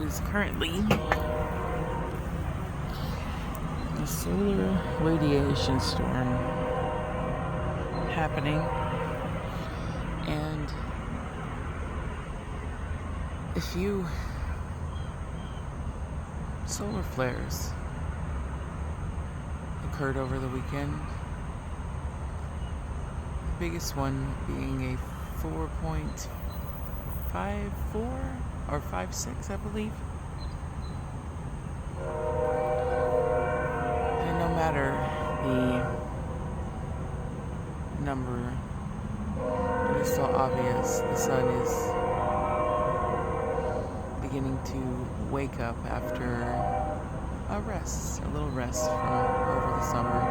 is currently a solar radiation storm happening, and a few solar flares occurred over the weekend. The biggest one being a 4.54 or 5.6, I believe. And no matter the number, it is so obvious the sun is beginning to wake up after a little rest from over the summer.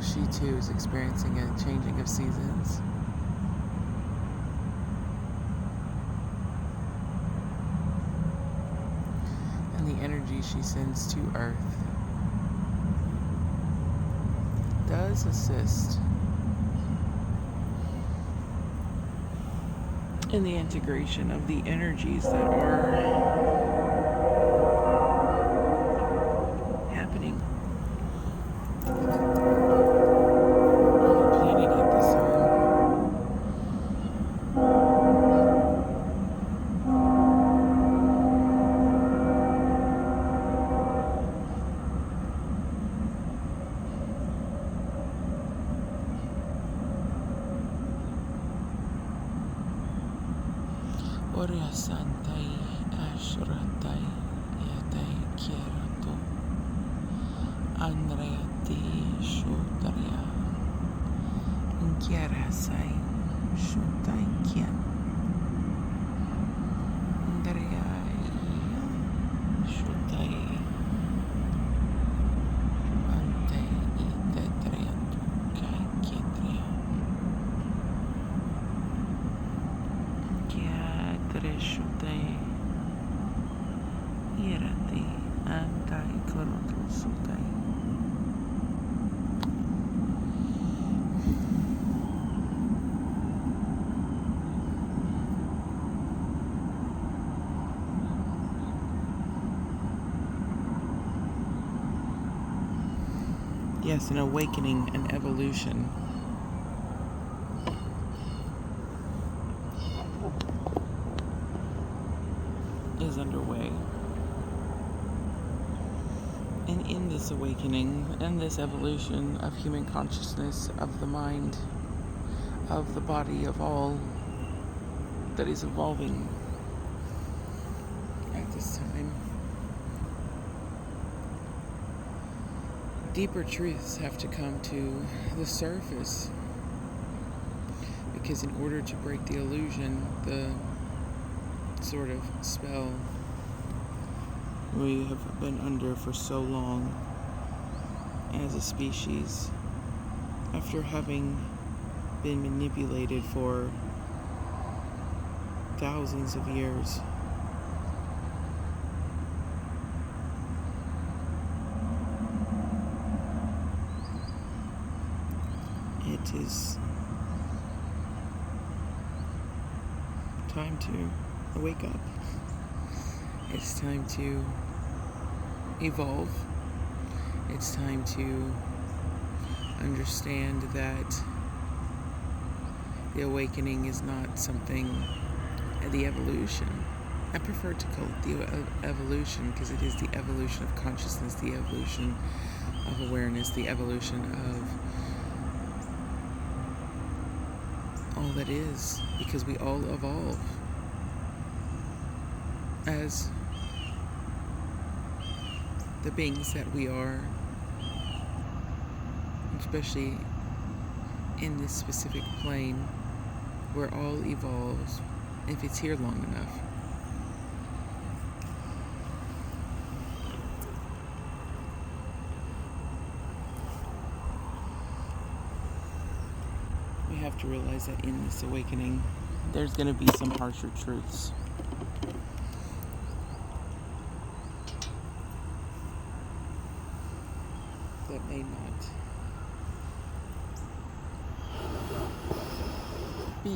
She too is experiencing a changing of seasons. And the energy she sends to Earth does assist in the integration of the energies that are happening on the planet at this time. Oria Santai Ashratai Yatai Kierato Andreati Shutaria Kierasai Shutai Kian Andrea Shutai Ante Itetriatu Kai Kietria Shutai Irati Antai Koroto Sutai. Yes, an awakening, an evolution. Is underway. And in this awakening and this evolution of human consciousness, of the mind, of the body, of all that is evolving at this time, deeper truths have to come to the surface, because in order to break the illusion, the sort of spell we have been under for so long as a species, after having been manipulated for thousands of years. It is time to wake up. It's time to evolve. It's time to understand that the awakening is not something, the evolution. I prefer to call it the evolution because it is the evolution of consciousness, the evolution of awareness, the evolution of all that is, because we all evolve as the beings that we are, especially in this specific plane where all evolves if it's here long enough. We have to realize that in this awakening, there's going to be some harsher truths. That may not be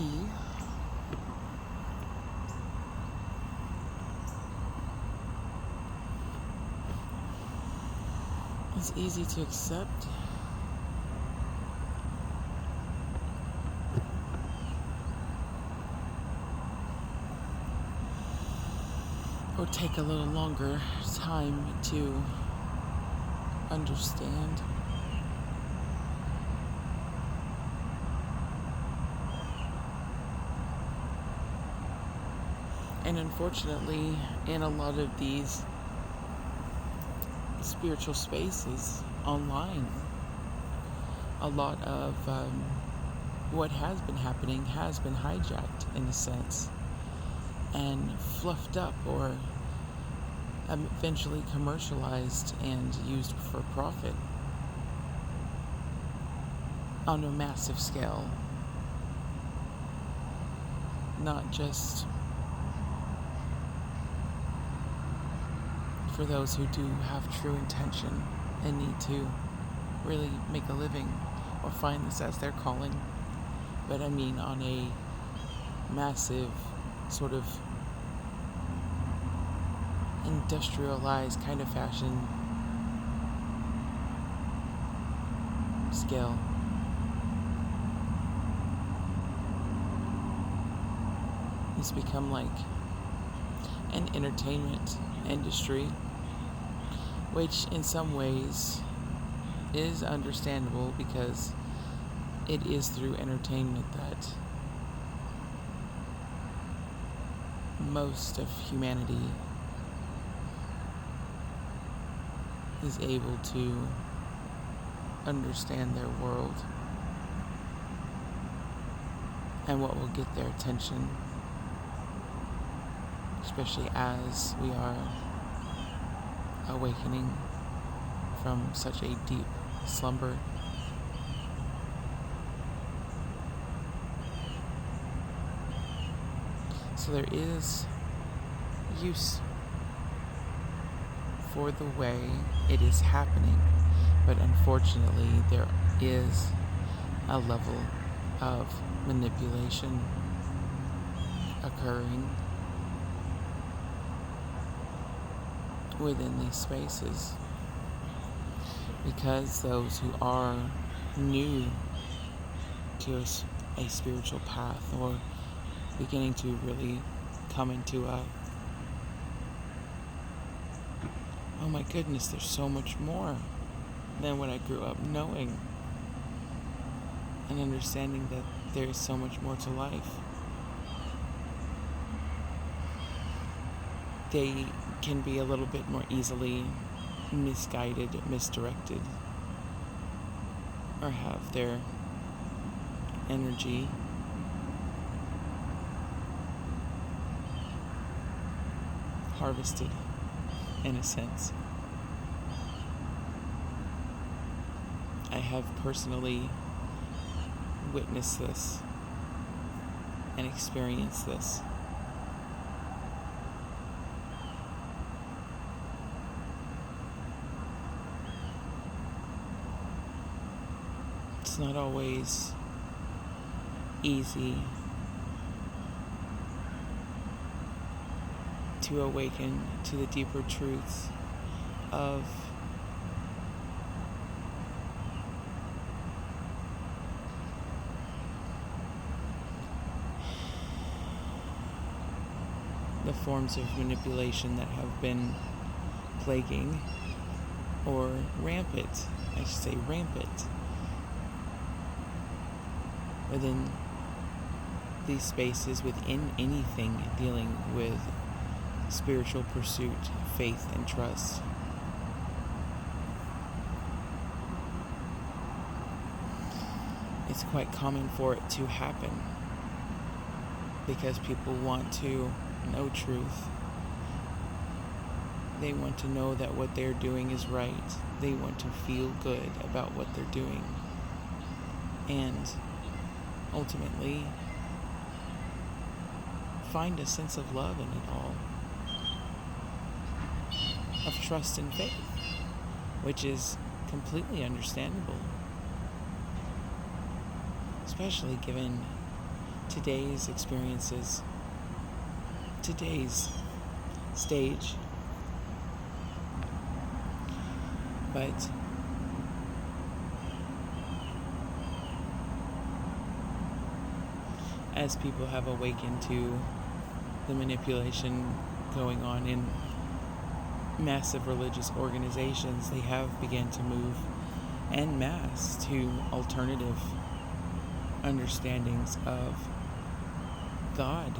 is easy to accept. Or take a little longer time to understand. And unfortunately, in a lot of these spiritual spaces online, a lot of what has been happening has been hijacked in a sense and fluffed up or eventually commercialized and used for profit on a massive scale. Not just for those who do have true intention and need to really make a living or find this as their calling, but I mean on a massive sort of industrialized kind of fashion scale. It's become like an entertainment industry, which in some ways is understandable because it is through entertainment that most of humanity is able to understand their world and what will get their attention, especially as we are awakening from such a deep slumber. So there is use for the way it is happening, but unfortunately there is a level of manipulation occurring within these spaces, because those who are new to a spiritual path or beginning to really come into a, oh my goodness, there's so much more than what I grew up knowing, and understanding that there is so much more to life. They can be a little bit more easily misguided, misdirected, or have their energy harvested, in a sense. I have personally witnessed this and experienced this. It's not always easy to awaken to the deeper truths of the forms of manipulation that have been plaguing or rampant, I should say rampant, within these spaces, within anything dealing with spiritual pursuit, faith, and trust. It's quite common for it to happen because people want to know truth. They want to know that what they're doing is right. They want to feel good about what they're doing. And ultimately, find a sense of love in it all. Of trust and faith, which is completely understandable, especially given today's experiences, today's stage. But as people have awakened to the manipulation going on in massive religious organizations, they have begun to move en masse to alternative understandings of God,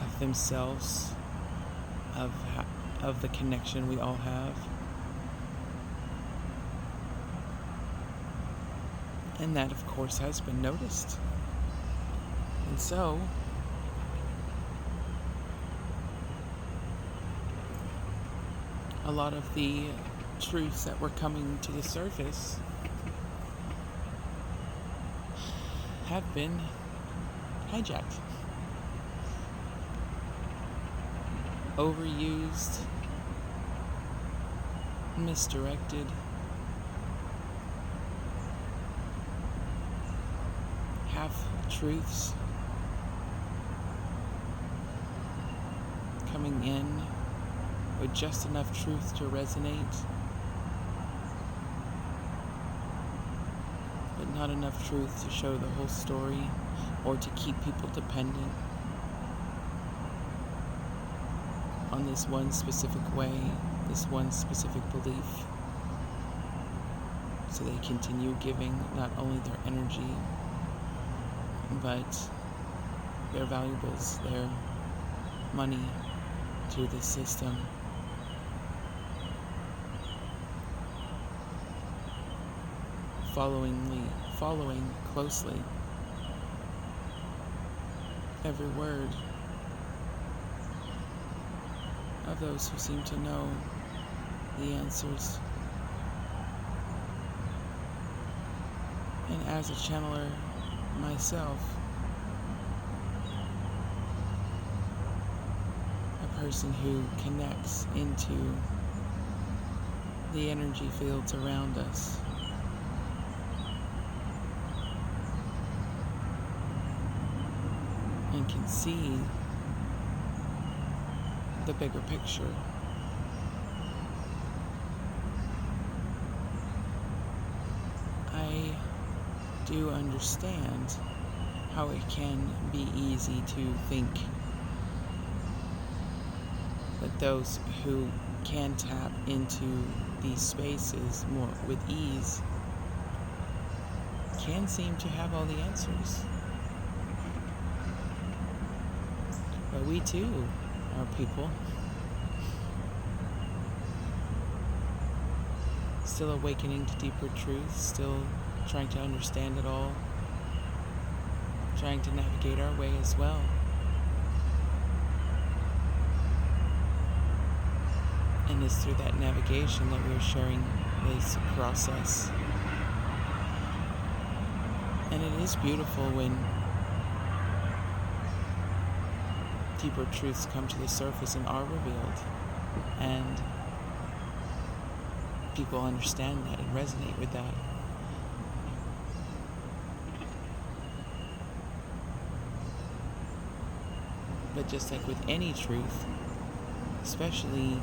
of themselves, of the connection we all have. And that, of course, has been noticed. And so, a lot of the truths that were coming to the surface have been hijacked, overused, misdirected, half-truths coming in with just enough truth to resonate, but not enough truth to show the whole story or to keep people dependent on this one specific way, this one specific belief, so they continue giving not only their energy, but their valuables, their money to the system. Following closely every word of those who seem to know the answers. And as a channeler myself, a person who connects into the energy fields around us, and can see the bigger picture. I do understand how it can be easy to think that those who can tap into these spaces more with ease can seem to have all the answers. But we too are people still awakening to deeper truths, still trying to understand it all, trying to navigate our way as well. And it's through that navigation that we're sharing this process. And it is beautiful when deeper truths come to the surface and are revealed, and people understand that and resonate with that. But just like with any truth, especially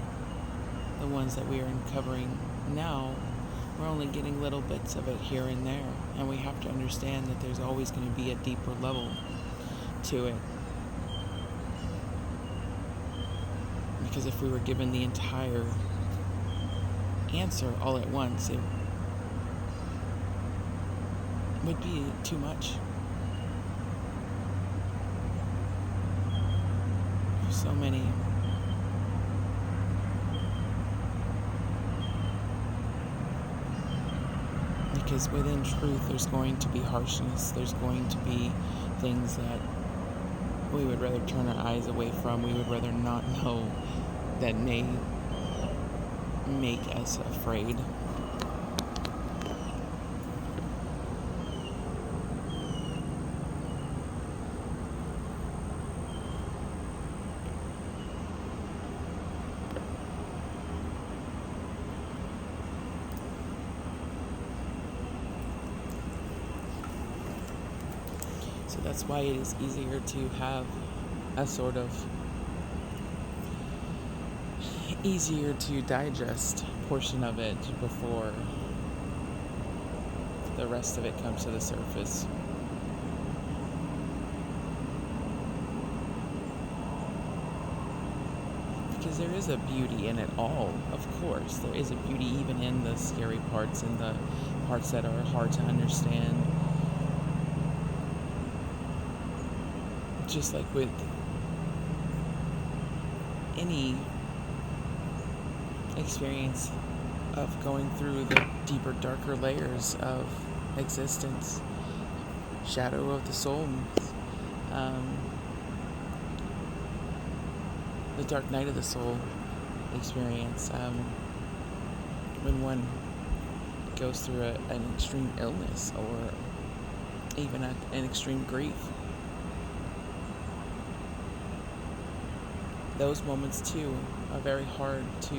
the ones that we are uncovering now, we're only getting little bits of it here and there, and we have to understand that there's always going to be a deeper level to it. Because if we were given the entire answer all at once, it would be too much. There's so many. Because within truth, there's going to be harshness. There's going to be things that we would rather turn our eyes away from. We would rather not know, that may make us afraid. So that's why it is easier to have a sort of easier to digest portion of it before the rest of it comes to the surface. Because there is a beauty in it all, of course. There is a beauty even in the scary parts and the parts that are hard to understand. Just like with any experience of going through the deeper, darker layers of existence, shadow of the soul, the dark night of the soul experience, when one goes through an extreme illness or even an extreme grief. Those moments too are very hard to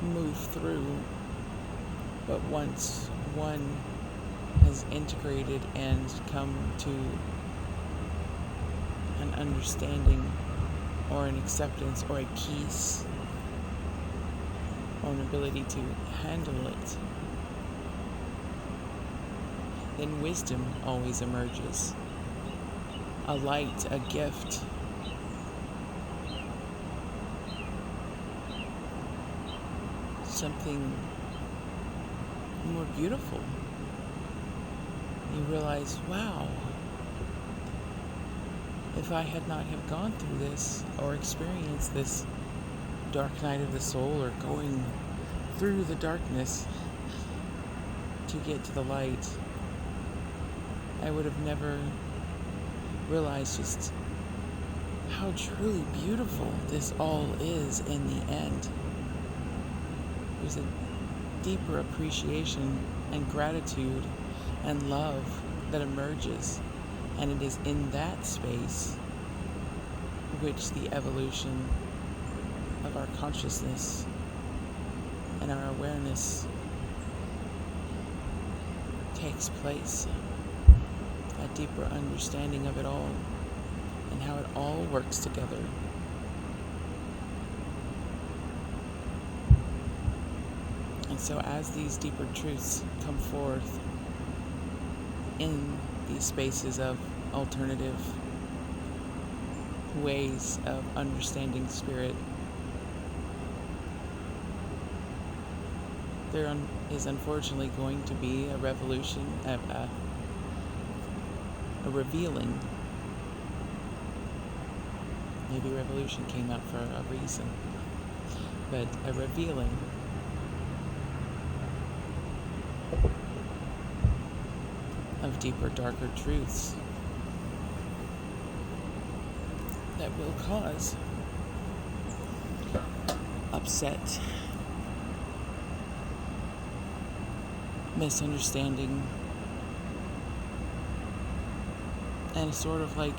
move through, but once one has integrated and come to an understanding or an acceptance or a peace or an ability to handle it, then wisdom always emerges. A light, a gift. Something more beautiful. You realize, wow, if I had not have gone through this or experienced this dark night of the soul or going through the darkness to get to the light, I would have never realized just how truly beautiful this all is in the end. There's a deeper appreciation and gratitude and love that emerges, and it is in that space which the evolution of our consciousness and our awareness takes place. A deeper understanding of it all and how it all works together. And so as these deeper truths come forth in these spaces of alternative ways of understanding spirit, there is unfortunately going to be a revolution, a revealing. Maybe revolution came out for a reason, but a revealing of deeper, darker truths that will cause upset, misunderstanding, and a sort of like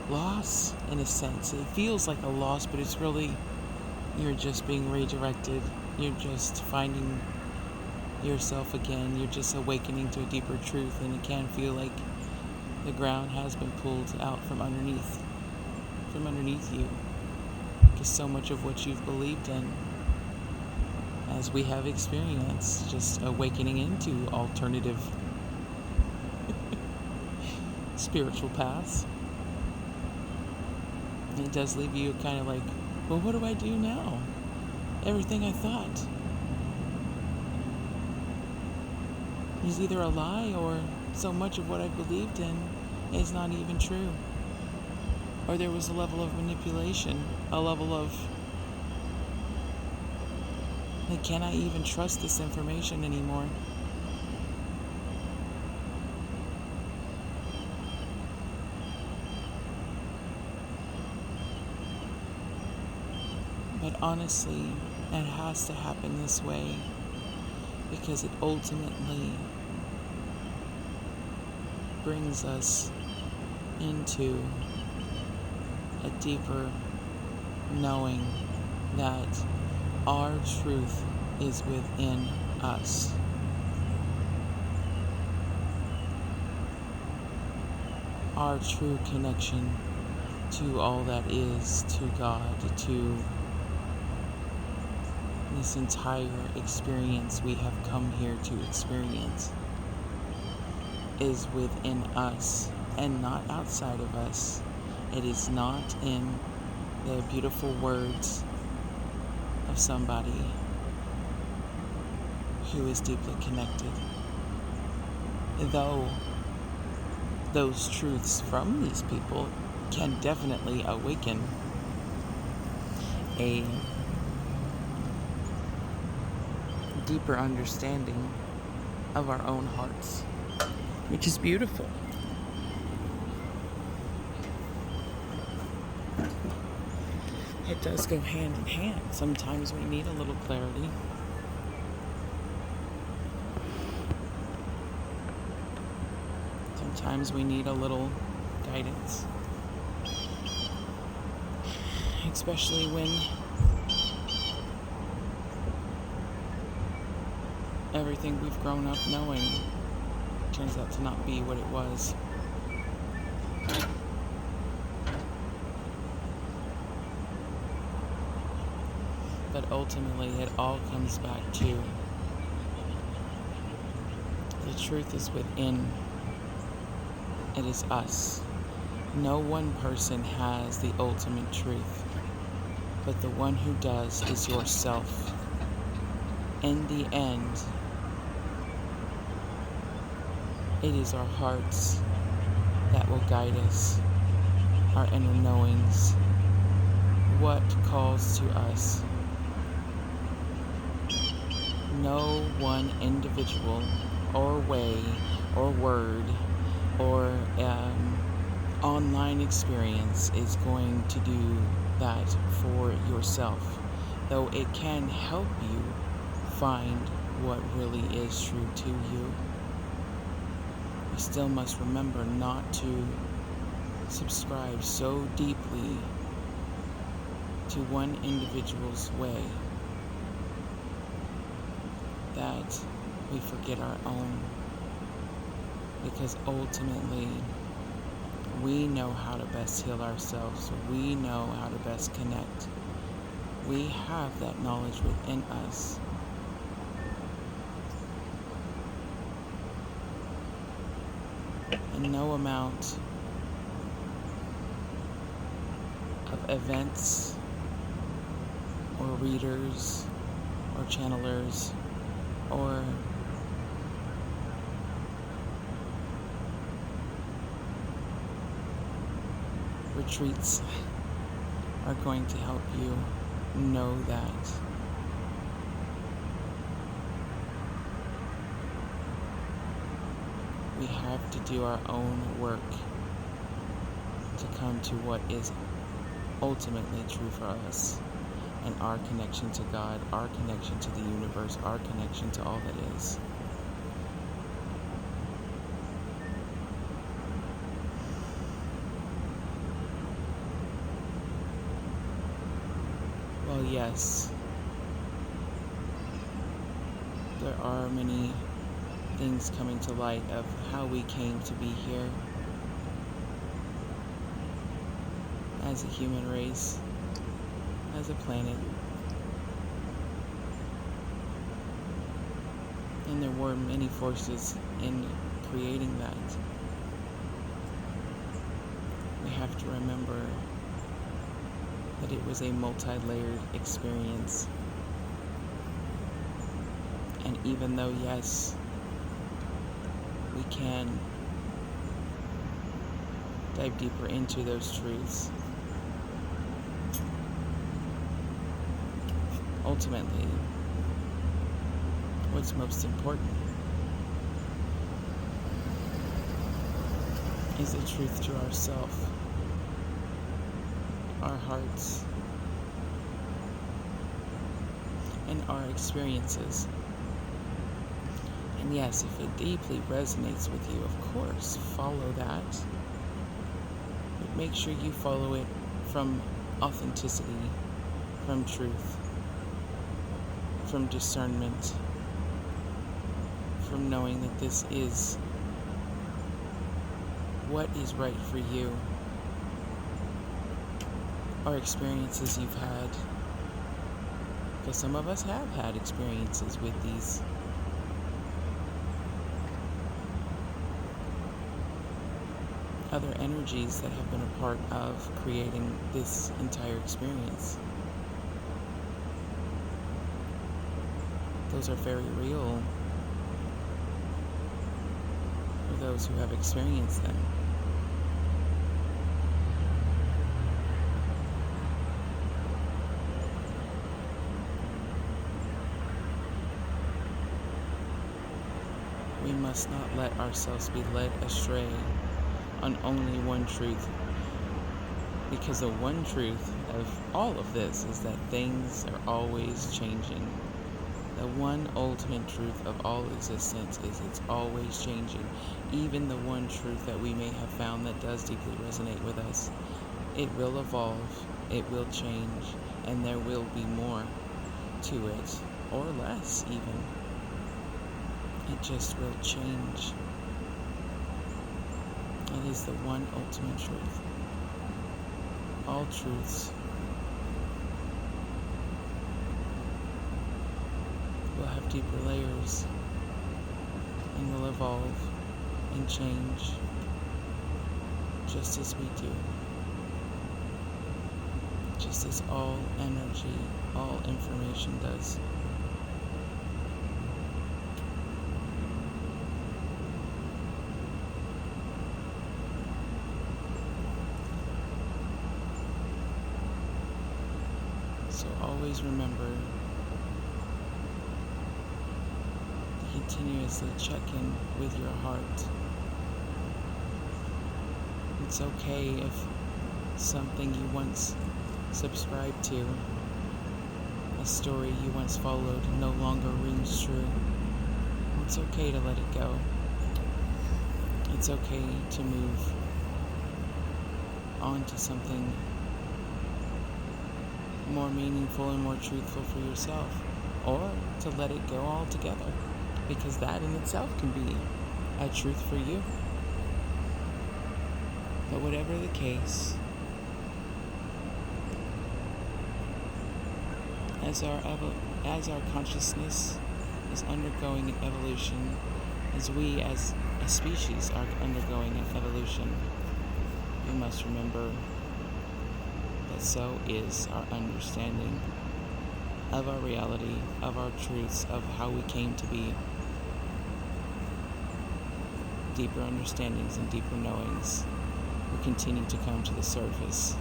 loss in a sense. It feels like a loss, but it's really, you're just being redirected. You're just finding yourself again. You're just awakening to a deeper truth, and it can feel like the ground has been pulled out from underneath you, because so much of what you've believed in, as we have experienced, just awakening into alternative spiritual paths, it does leave you kind of like, well, what do I do now? Everything I thought is either a lie, or so much of what I believed in is not even true. Or there was a level of manipulation, a level of, like, can I even trust this information anymore? But honestly, it has to happen this way, because it ultimately brings us into a deeper knowing that our truth is within us. our true connection to all that is, to God, to this entire experience we have come here to experience, is within us and not outside of us. It is not in the beautiful words of somebody who is deeply connected. Though those truths from these people can definitely awaken a deeper understanding of our own hearts, which is beautiful. It does go hand in hand. Sometimes we need a little clarity. Sometimes we need a little guidance. Especially when everything we've grown up knowing turns out to not be what it was. But ultimately, it all comes back to the truth is within. It is us. No one person has the ultimate truth, but the one who does is yourself. In the end, it is our hearts that will guide us, our inner knowings, what calls to us. No one individual or way or word or online experience is going to do that for yourself, though it can help you find what really is true to you. You still must remember not to subscribe so deeply to one individual's way that we forget our own, because ultimately we know how to best heal ourselves. We know how to best connect. We have that knowledge within us. And no amount of events or readers or channelers or retreats are going to help you know that. We have to do our own work to come to what is ultimately true for us, and our connection to God, our connection to the universe, our connection to all that is. Well, yes, there are many things coming to light of how we came to be here as a human race, as a planet. And there were many forces in creating that. We have to remember that it was a multi-layered experience. And even though, yes, we can dive deeper into those truths, ultimately, what's most important is the truth to ourselves, our hearts, and our experiences. And yes, if it deeply resonates with you, of course, follow that. But make sure you follow it from authenticity, from truth, from discernment, from knowing that this is what is right for you, or experiences you've had. Because some of us have had experiences with these other energies that have been a part of creating this entire experience. Those are very real for those who have experienced them. We must not let ourselves be led astray on only one truth, because the one truth of all of this is that things are always changing. The one ultimate truth of all existence is it's always changing. Even the one truth that we may have found that does deeply resonate with us, it will evolve, it will change, and there will be more to it, or less even. It just will change. It is the one ultimate truth. All truths will have deeper layers and will evolve and change just as we do. Just as all energy, all information does. So always remember to continuously check in with your heart. It's okay if something you once subscribed to, a story you once followed, no longer rings true. It's okay to let it go. It's okay to move on to something more meaningful and more truthful for yourself, or to let it go altogether, because that in itself can be a truth for you. But whatever the case, as our consciousness is undergoing an evolution, as we as a species are undergoing an evolution, we must remember that so is our understanding of our reality, of our truths, of how we came to be. Deeper understandings and deeper knowings will continue to come to the surface.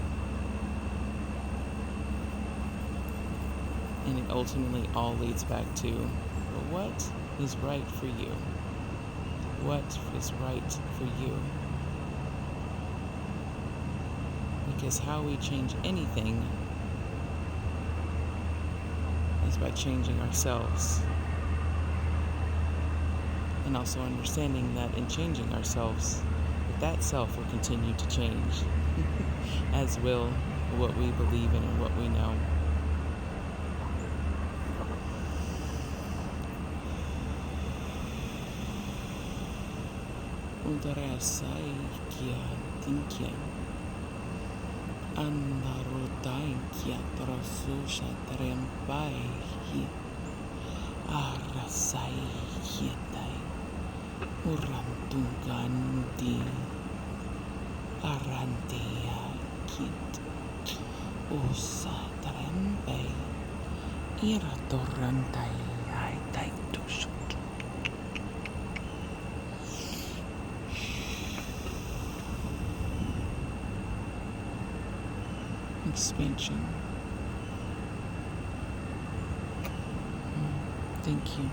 And it ultimately all leads back to, well, what is right for you? What is right for you? Because how we change anything is by changing ourselves. And also understanding that in changing ourselves, that self will continue to change, as will what we believe in and what we know. Udarasai kia tinkia. Andarodai kia trasusha trempai hi. Arasai kietai. Urantunganti. Arantea kit. Usa trempai. Ira torrantai ai taitus. Expansion. Thank you.